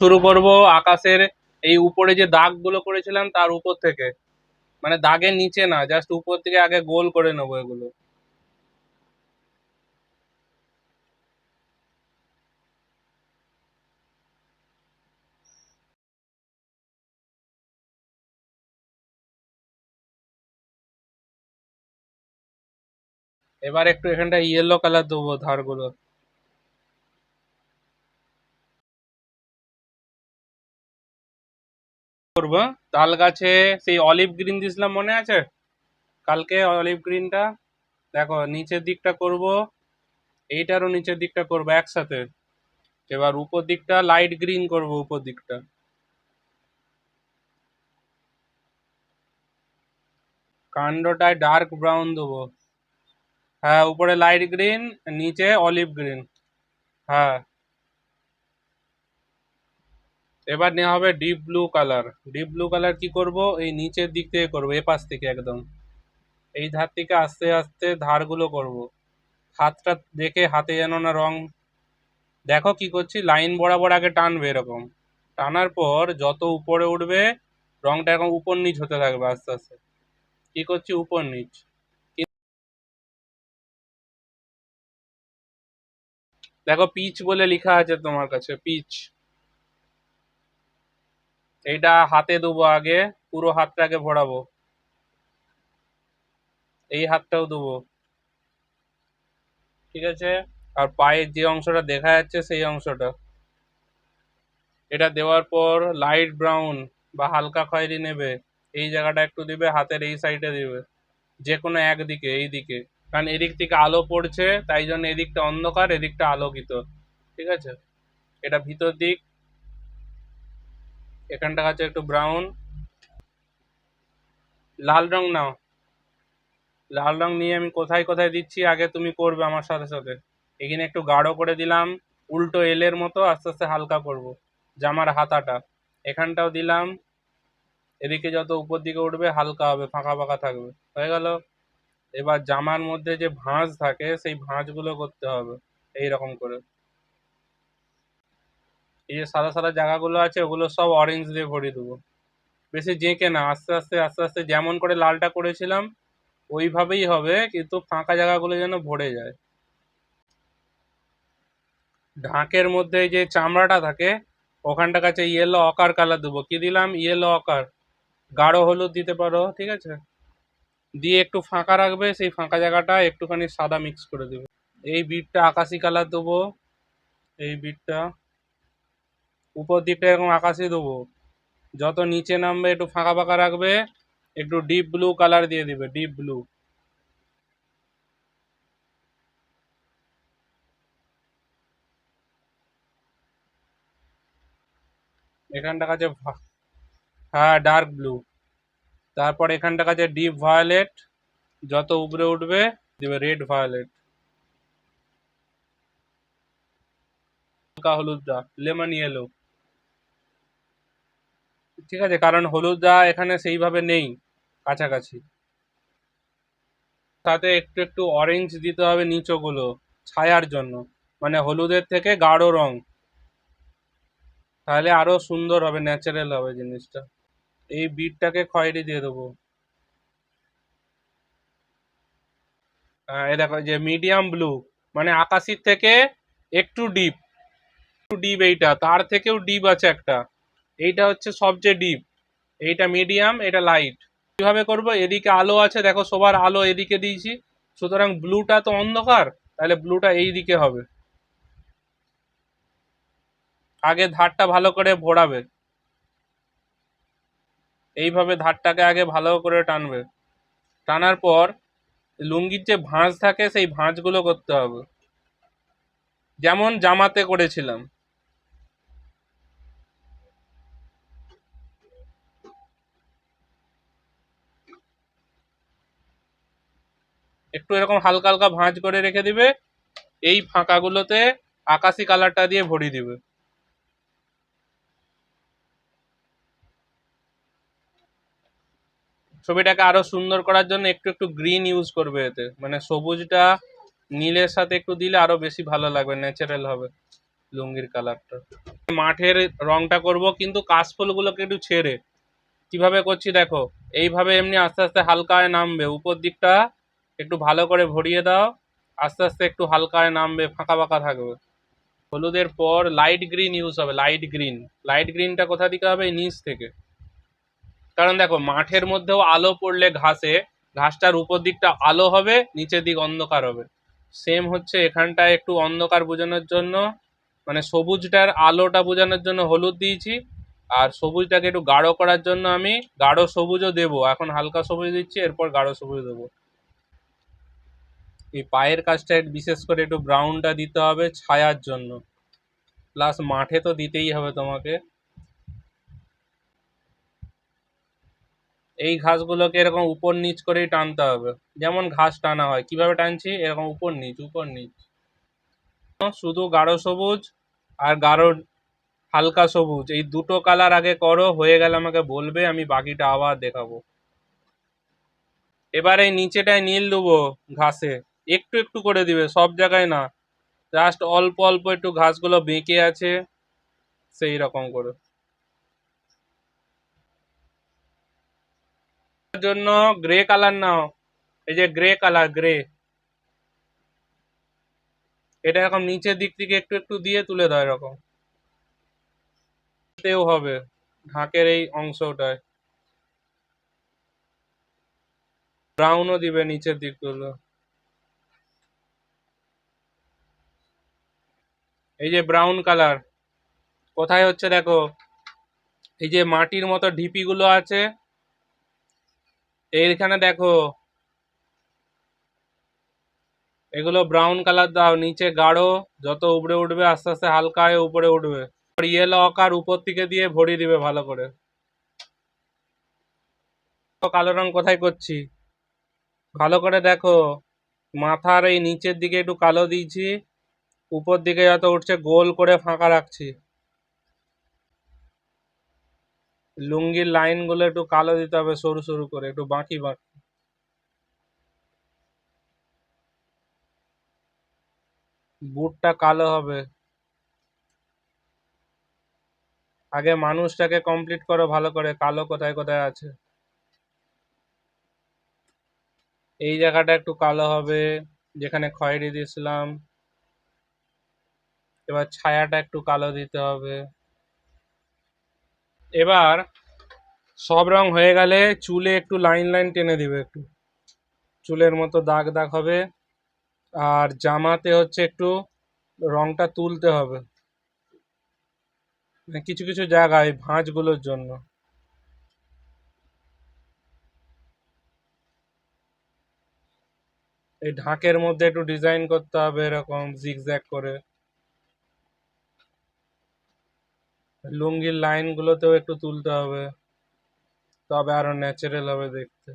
শুরু করব আকাশের এই উপরে যে দাগগুলো করেছিলাম তার উপর থেকে, মানে দাগের নিচে না, জাস্ট উপর থেকে আগে গোল করে নেবো এগুলো। এবার একটু এখানটা ইয়েলো কালার দেবো ধারগুলো। করবো তাল গাছে সেই অলিভ গ্রিন দিছিলাম, মনে আছে কালকে অলিভ গ্রিনটা? দেখো নিচের দিকটা করব, এইটারও নিচের দিকটা করব একসাথে। এবার উপর দিকটা লাইট গ্রিন করব, উপর দিকটা কাণ্ডটায় ডার্ক ব্রাউন দেবো। হ্যাঁ, উপরে লাইট গ্রিন, নিচে অলিভ গ্রিন। হ্যাঁ, এবার নেওয়া হবে deep blue colour. Deep blue colour কি করব, এই নিচের দিক থেকে করবো, এ পাশ থেকে একদম এই ধার থেকে আস্তে আস্তে ধারগুলো করব। হাতটা দেখে হাতে যেন না রং, দেখো কি করছি, লাইন বরাবর আগে টানবে এরকম, টানার পর যত উপরে উঠবে রংটা এরকম উপর নিচ হতে থাকবে আস্তে আস্তে। কি করছি, উপর নিচ। দেখো পিচ বলে লেখা আছে তোমার কাছে, পিচ। এইটা হাতে দেবো আগে, পুরো হাতটা আগে ভরাবো, এই হাতটাও দেবো, ঠিক আছে। আর পায়ের যে অংশটা দেখা যাচ্ছে সেই অংশটা, এটা দেওয়ার পর লাইট ব্রাউন বা হালকা খয়েরি নেবে, এই জায়গাটা একটু দিবে, হাতের এই সাইডে দিবে, যে কোনো একদিকে, এই দিকে, কারণ এদিক থেকে আলো পড়ছে তাই জন্য এদিকটা অন্ধকার এদিকটা আলোকিত, ঠিক আছে। এটা ভিতর দিক, এখানটা আছে একটু ব্রাউন। লাল রং নাও, লাল রং নিয়ে আমি কোথায় কোথায় দিচ্ছি আগে তুমি করবে আমার সাথে সাথে। এখানে একটু গাঢ় করে দিলাম, উল্টো এলের মতো আস্তে আস্তে হালকা করব। জামার হাতাটা এখানটাও দিলাম, এদিকে যত উপর দিকে উঠবে হালকা হবে, ফাঁকা ফাঁকা থাকবে, হয়ে গেল। এবার জামার মধ্যে যে ভাঁজ থাকে সেই ভাঁজগুলো করতে হবে এই রকম করে। এই যে সাদা সাদা জায়গাগুলো আছে ওগুলো সব অরেঞ্জ দিয়ে ভরিয়ে দেবো, বেশি জেঁকে না, আস্তে আস্তে আস্তে আস্তে যেমন করে লালটা করেছিলাম ওইভাবেই হবে, কিন্তু ফাঁকা জায়গাগুলো যেন ভরে যায়। ঢাকের মধ্যে যে চামড়াটা থাকে ওখানটা কাছে ইয়েলো অকার কালার দেবো। কি দিলাম, ইয়েলো অকার, গাঢ় হলুদ দিতে পারো, ঠিক আছে। দিয়ে একটু ফাঁকা রাখবে, সেই ফাঁকা জায়গাটা একটুখানি সাদা মিক্স করে দেবে। এই বিটটা আকাশি কালার দেবো, এই বিটটা উপর দিকটা এরকম আকাশি দেবো, যত নিচে নামবে একটু ফাঁকা ফাঁকা রাখবে, একটু ডিপ ব্লু কালার দিয়ে দিবে, ডিপ ব্লু। এখানটা কাছে হ্যাঁ ডার্ক ব্লু। তারপর এখানটা কাছে ডিপ ভায়োলেট, যত উপরে উঠবে দিবে রেড ভায়োলেট। হালকা হলুদটা লেমন ইয়েলো, ঠিক আছে, কারণ হলুদটা এখানে সেইভাবে নেই কাছাকাছি। সাথে একটু একটু অরেঞ্জ দিতে হবে নিচগুলো ছায়ার জন্য, মানে হলুদের থেকে গাঢ় রং, তাহলে আরো সুন্দর হবে, ন্যাচারাল হবে জিনিসটা। এই বিটটাকে খয়েরি দিয়ে দেবো। এই দেখো যে মিডিয়াম ব্লু, মানে আকাশির থেকে একটু ডিপ, একটু ডিপ, এইটা তার থেকেও ডিপ আছে একটা, এইটা হচ্ছে সবচেয়ে ডিপ, এইটা মিডিয়াম, এটা লাইট। কিভাবে করব, এদিকে আলো আছে দেখো, সবার আলো এদিকে দিয়েছি, সুতরাং ব্লুটা তো অন্ধকার, তাহলে ব্লুটা এই দিকে হবে। আগে ধারটা ভালো করে ভরাবে, এইভাবে ধারটাকে আগে ভালো করে টানবে, টানার পর লুঙ্গির যে ভাঁজ থাকে সেই ভাঁজগুলো করতে হবে, যেমন জামাতে করেছিলাম। একটু এরকম হালকা হালকা ভাঁজ করে রেখে দিবে, এই ফাঁকাগুলোতে আকাশি কালারটা দিয়ে ভরিয়ে দিবে। ছবিটাকে আরো সুন্দর করার জন্য একটু একটু গ্রিন ইউজ করবে এতে, মানে সবুজটা নীলের সাথে একটু দিলে আরো বেশি ভালো লাগবে, ন্যাচারাল হবে। লুঙ্গির কালারটা। মাঠের রংটা করব কিন্তু কাশফুলগুলোকে একটু ছেড়ে। কিভাবে করছি দেখো, এইভাবে এমনি আস্তে আস্তে হালকায় নামবে, উপর দিকটা একটু ভালো করে ভরিয়ে দাও, আস্তে আস্তে একটু হালকায় নামবে, ফাঁকা ফাঁকা থাকবে। হলুদের পর লাইট গ্রিন ইউজ হবে, লাইট গ্রিন। লাইট গ্রিনটা কোথা থেকে হবে? নিচ থেকে। কারণ দেখো মাঠের মধ্যেও আলো পড়লে ঘাসে, ঘাসটার উপর দিকটা আলো হবে, নিচের দিক অন্ধকার হবে। সেম হচ্ছে এখানটায় একটু অন্ধকার বোঝানোর জন্য, মানে সবুজটার আলোটা বোঝানোর জন্য হলুদ দিয়েছি, আর সবুজটাকে একটু গাঢ় করার জন্য আমি গাঢ় সবুজও দেবো। এখন হালকা সবুজ দিচ্ছি, এরপর গাঢ় সবুজ দেবো। এই পায়ের কাজটা বিশেষ করে একটু ব্রাউনটা দিতে হবে ছায়ার জন্য, প্লাস মাঠে তো দিতেই হবে তোমাকে। এই ঘাসগুলোকে এরকম উপর নিচ করেই টানতে হবে, যেমন ঘাস টানা হয়। কিভাবে টানছি? এরকম উপর নিচ উপর নিচ। শুধু গাঢ় সবুজ আর গাঢ় হালকা সবুজ, এই দুটো কালার আগে করো, হয়ে গেলে আমাকে বলবে, আমি বাকিটা আবার দেখাবো। এবার এই নিচেটায় নীল দেবো ঘাসে, একটু একটু করে দিবে, সব জায়গায় না, জাস্ট অল্প অল্প একটু ঘাসগুলো বেঁকে আছে সেই রকম করে। জন্য গ্রে কালার নাও, এই যে গ্রে কালার, গ্রে, এটা এরকম নিচের দিক থেকে একটু একটু দিয়ে তুলে দাও এরকম। তেও হবে ঢাকের এই অংশটায়। ব্রাউনও দিবে নিচের দিকগুলো। এই যে ব্রাউন কালার কোথায় হচ্ছে দেখো, এই যে মাটির মতো ঢিপি গুলো আছে এইখানে দেখো, এগুলো ব্রাউন কালার দাও, নিচে গাঢ়, যত উপরে উঠবে আস্তে আস্তে হালকা হয়ে উপরে উঠবে। ইয়েলো আকার উপর থেকে দিয়ে ভরিয়ে দিবে ভালো করে। কালো রং কোথায় করছি ভালো করে দেখো, মাথার এই নিচের দিকে একটু কালো দিয়েছি, উপর দিকে যত উঠছে গোল করে ফাঁকা রাখছি। লুঙ্গির লাইন গুলো একটু কালো দিতে হবে, সরু সরু করে, একটু বাঁকি বাঁকি। বুটটা কালো হবে। আগে মানুষটাকে কমপ্লিট করো ভালো করে, কালো কোথায় কোথায় আছে। এই জায়গাটা একটু কালো হবে যেখানে খয়েরি দিয়েছিলাম। এবার ছায়াটা একটু কালো দিতে হবে। এবার সব রং হয়ে গেলে চুলে একটু লাইন লাইন টেনে দিবে, একটু চুলের মতো দাগ দাগ হবে। আর জামাতে হচ্ছে একটু রংটা তুলতে হবে, মানে কিছু কিছু জায়গায় ভাঁজগুলোর জন্য। এই ঢাকের মধ্যে একটু ডিজাইন করতে হবে এরকম জিগজ্যাগ করে। লুঙ্গির লাইন গুলোতেও একটু তুলতে হবে, তবে আরো ন্যাচারাল হবে দেখতে।